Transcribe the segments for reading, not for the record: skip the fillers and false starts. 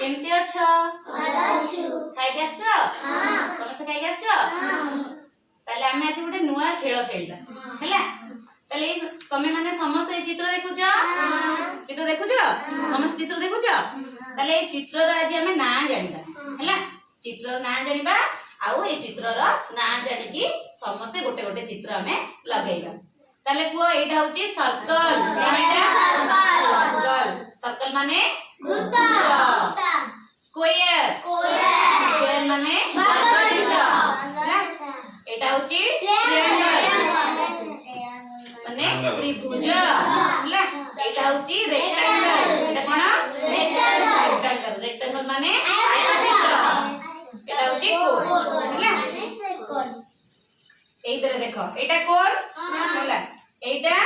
केमती अच्छा खाई आस समस्त खाई आस ताले आमे आज गोटे नुआ खेल खेलदा हैला ताले तमे माने समस्त ए चित्र देखुछ समस्त चित्र देखुछ ताले ए चित्र रा आज आमे ना जानिबा हैला चित्र ना जानिबा आउ ए चित्र रा ना जानि कि समस्त गोटे गोटे चित्र आमे लगेइबा ताले को एटा होची सर्कल सर्कल सर्कल माने वृत्त स्क्वायर स्क्वायर माने एटा होची ट्रायंगल माने त्रिभुज हैला एटा होची रेक्टेंगल एटा कोन रेक्टेंगल रेक्टेंगल माने आयतचित्र एटा होची कोन हैला एई तरह देखो एटा कोन हैला एटा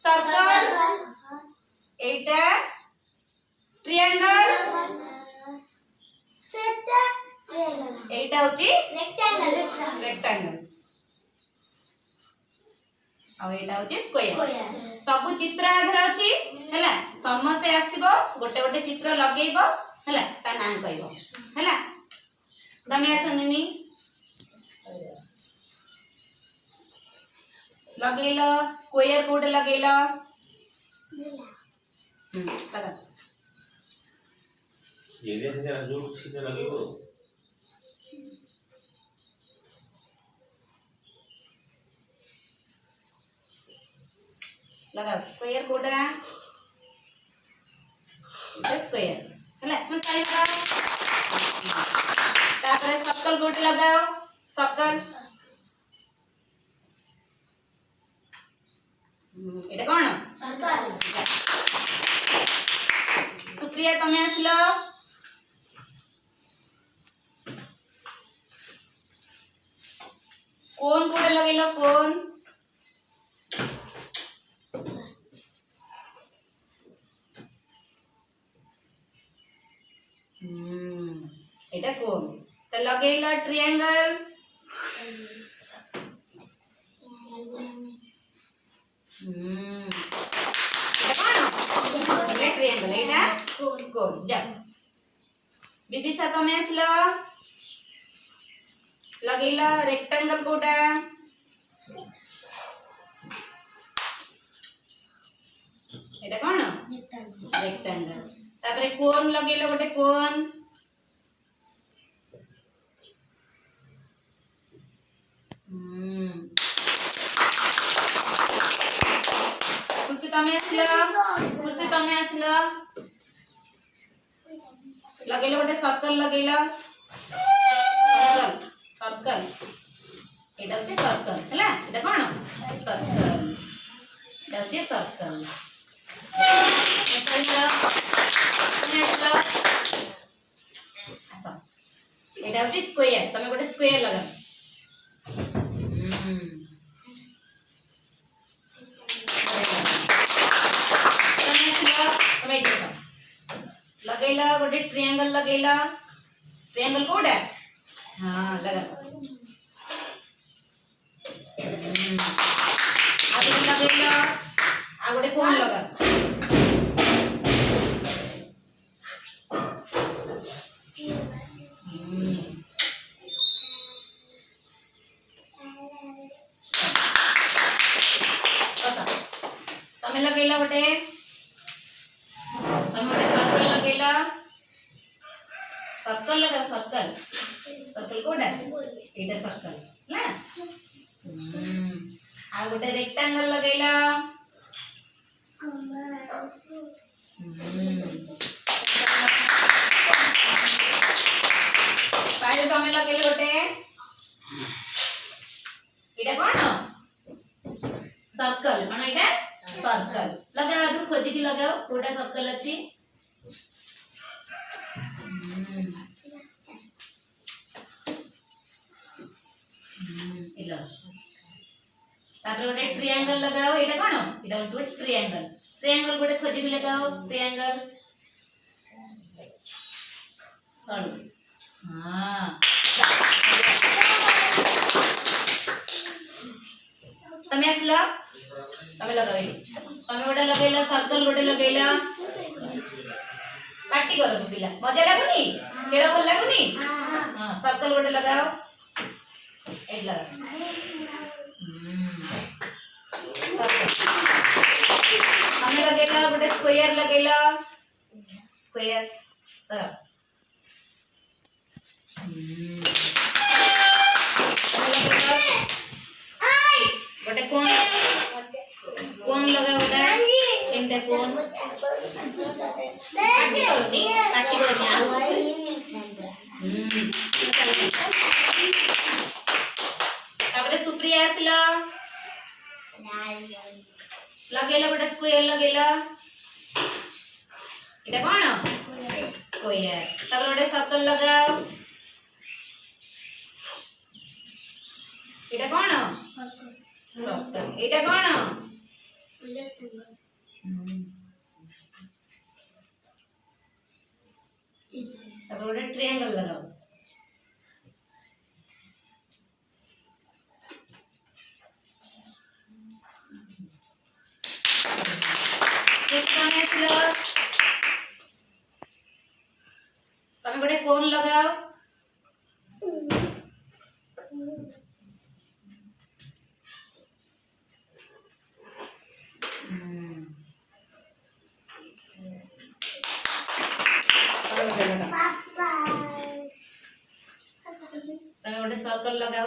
सर्कल एटा ट्रायंगल सेटा ट्रायंगल एटा होची रेक्टेंगल आ एटा होची स्क्वायर सब चित्र आधर अछि हैला समस्त आसीबो गोटे गोटे चित्र लगेइबो हैला ता नाम कहइबो हैला तमे आसननी लगेलो स्क्वायर कोड लगेलो लगा ये देखो जरा जो सीधे लगेगो लगा स्क्वायर कोड स्क्वायर हैला इसमें सारी लगाओ तापर सर्कल कोड लगाओ सर्कल एटा कोन सर्कल सुप्रिया तमे आसलो कोन कोड लगेलो कोन एटा कोन त लगेलो ट्रायंगल ट्रायंगल एटा कोन जा बिबिसा तमे आसलो लगेला रेक्टेंगल कोटा एटा कोन रेक्टेंगल तापरे कोन लगेला गोटे कोन खुशी तमे आसलो लगेला गोटे सर्कल लगेला सर्कल सर्कल एटा होची सर्कल हैला एटा कोन सर्कल एटा होची सर्कल एटा होची स्क्वायर तमे गोटे स्क्वायर लगा लगेला गोटे ट्रायंगल लगेला ट्रायंगल कोडा हां लगा आ गोटे लगेला आ गोटे कोन लगा तमे लगेला गोटे सर्कल लगेला सर्कल लगा सर्कल सर्कल कोडा एटा सर्कल ना आ गोटे रेक्टेंगल लगेला पाए तमे लगेले गोटे एटा कोन सर्कल माने एटा सर्कल लगा आदु खोजी की लगाओ कोटा सर्कल अछि इला तापर गोटे ट्रायंगल लगाओ एटा कोन एटा गोटे ट्रायंगल ट्रायंगल गोटे खोजी की लगाओ ट्रायंगल कोन हां तमे आसला तमे लगाओ तमे गोटे लगेला सर्कल गोटे लगेला काट पार्टी करो पिला मजा लागुनी खेल भल लागुनी हां सर्कल गोटे लगाओ एट लगाओ हमें लगेला गोटे स्क्वायर लगेला स्क्वायर गोटे कोन लगा गोटा एमते कोन काटी करनी तापरे सुप्रिया आसिला लगेला गोटे स्क्वायर लगेला एटा कोन स्क्वायर तापर गोटे सर्कल लगाओ एटा कोन सर्कल एटा कोन तापर गोटे ट्रायंगल लगाओ तमें गोटे कोन लगाओ तमें गोटे सर्कल लगाओ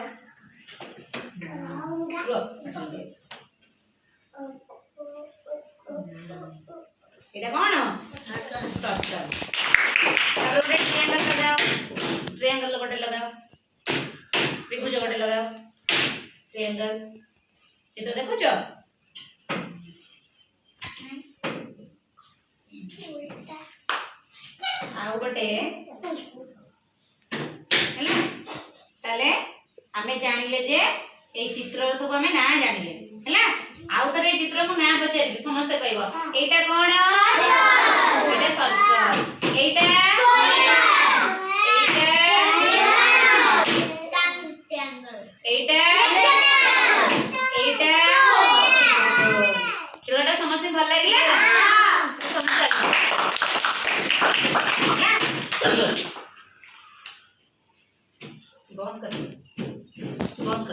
एटा कोन सर्कल गोटे ट्रायंगल लगाओ ट्रायंगल गोटे लगाओ त्रिभुज गोटे लगाओ ट्रायंगल चित्र देखो आउ गोटे ताले आमे जानिले जे ए चित्र सब आमे ना जानिले हैला आउ तरे ए चित्र को ना पचारि समस्त कहबो एटा कोन एटा सर्कल एटा एटा एटा चित्रटा समस्त भल लागिला समस्त